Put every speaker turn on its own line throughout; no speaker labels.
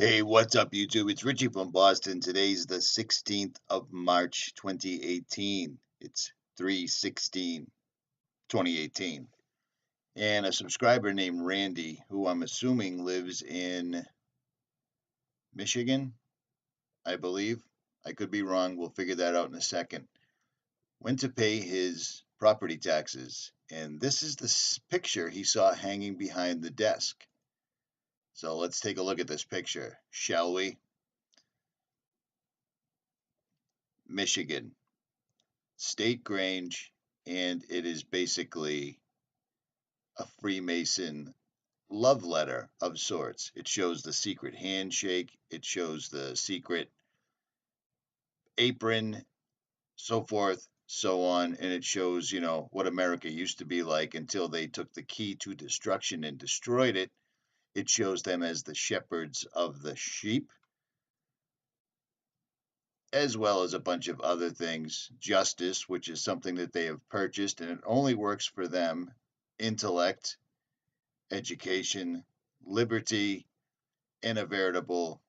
Hey, what's up, YouTube? It's Richie from Boston. Today's the 16th of March, 2018. It's 3/16/2018. And a subscriber named Randy, who I'm assuming lives in Michigan, I believe. I could be wrong. We'll figure that out in a second. Went to pay his property taxes, and this is the picture he saw hanging behind the desk. So let's take a look at this picture, shall we? Michigan. State Grange, and it is basically a Freemason love letter of sorts. It shows the secret handshake, it shows the secret apron, so forth, so on, and it shows, what America used to be like until they took the key to destruction and destroyed it. It shows them as the shepherds of the sheep, as well as a bunch of other things. Justice, which is something that they have purchased, and it only works for them. Intellect, education, liberty, and a veritable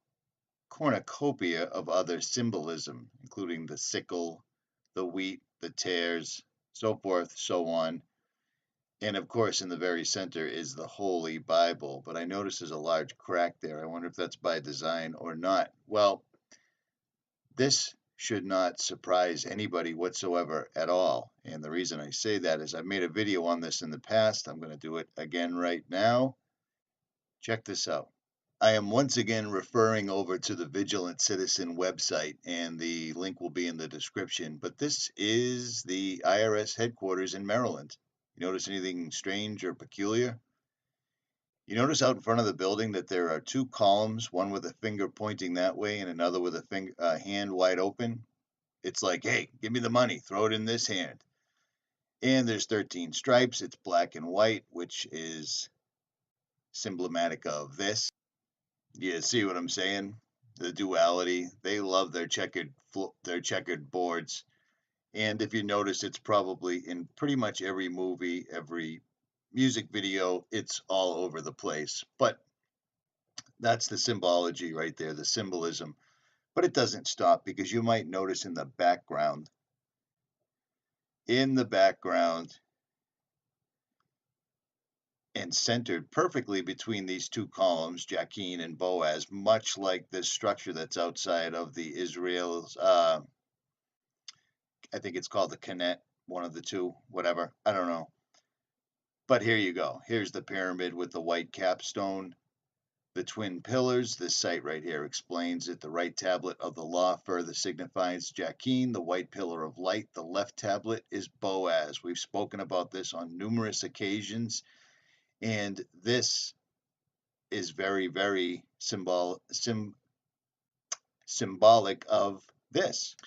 cornucopia of other symbolism, including the sickle, the wheat, the tares, so forth, so on. And of course, in the very center is the Holy Bible. But I notice there's a large crack there. I wonder if that's by design or not. Well, this should not surprise anybody whatsoever at all. And the reason I say that is I've made a video on this in the past. I'm going to do it again right now. Check this out. I am once again referring over to the Vigilant Citizen website, and the link will be in the description. But this is the IRS headquarters in Maryland. You notice anything strange or peculiar? You notice out in front of the building that there are two columns, one with a finger pointing that way and another with a hand wide open. It's like, hey, give me the money, throw it in this hand. And there's 13 stripes. It's black and white, which is symbolic of this. You see what I'm saying? The duality. They love their checkered boards. And if you notice, it's probably in pretty much every movie, every music video, it's all over the place. But that's the symbology right there, the symbolism. But it doesn't stop, because you might notice in the background, and centered perfectly between these two columns, 𝗦𝗵𝗵 and 𝗦𝗵𝗵𝗵, much like this structure that's outside of the Israel's, I think it's called the 𝗠𝗵𝗿𝗃, one of the two, whatever, I don't know. But here you go. Here's the pyramid with the white capstone, the twin pillars. This site right here explains it. The right tablet of the law further signifies 𝗦𝗵𝗵, the white pillar of light. The left tablet is 𝗦𝗵𝗵. We've spoken about this on numerous occasions. And this is very, very symbolic of this.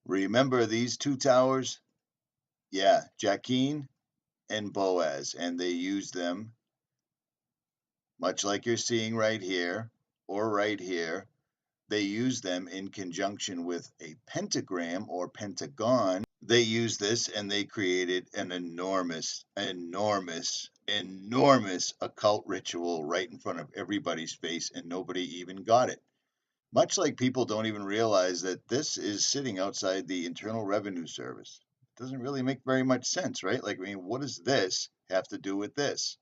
Remember these two towers? Yeah, 𝗦𝗵𝗵 and 𝗦𝗵𝗵, and they use them, much like you're seeing right here or right here. They use them in conjunction with a pentagram or pentagon. They use this, and they created an enormous occult ritual right in front of everybody's face, and nobody even got it. Much like people don't even realize that this is sitting outside the Internal Revenue Service. It doesn't really make very much sense, right? Like, I mean, what does this have to do with this?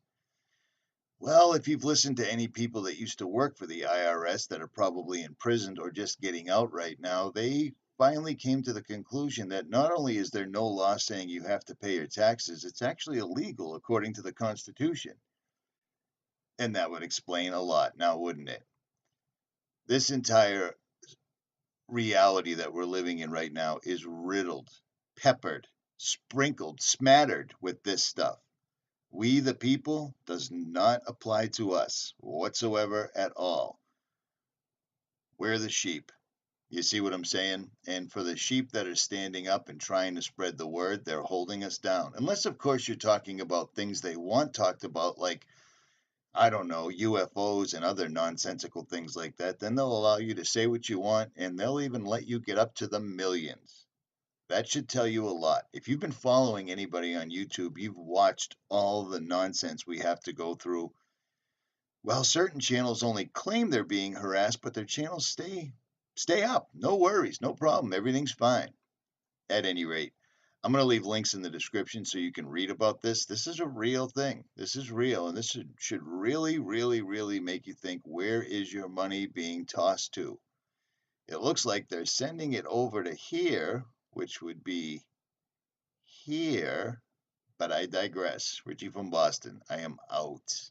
Well, if you've listened to any people that used to work for the IRS that are probably imprisoned or just getting out right now, they finally came to the conclusion that not only is there no law saying you have to pay your taxes, it's actually illegal according to the Constitution. And that would explain a lot now, wouldn't it? This entire reality that we're living in right now is riddled, peppered, sprinkled, smattered with this stuff. We, the people, does not apply to us whatsoever at all. We're the sheep. You see what I'm saying? And for the sheep that are standing up and trying to spread the word, they're holding us down. Unless, of course, you're talking about things they want talked about, like, I don't know, UFOs and other nonsensical things like that. Then they'll allow you to say what you want, and they'll even let you get up to the millions. That should tell you a lot. If you've been following anybody on YouTube, you've watched all the nonsense we have to go through Well, certain channels only claim they're being harassed, but their channels stay up. No worries, no problem. Everything's fine. At any rate, I'm going to leave links in the description so you can read about this. This is a real thing. This is real, and this should really, really, really make you think, where is your money being tossed to? It looks like they're sending it over to here, which would be here, but I digress. Richie from Boston. I am out.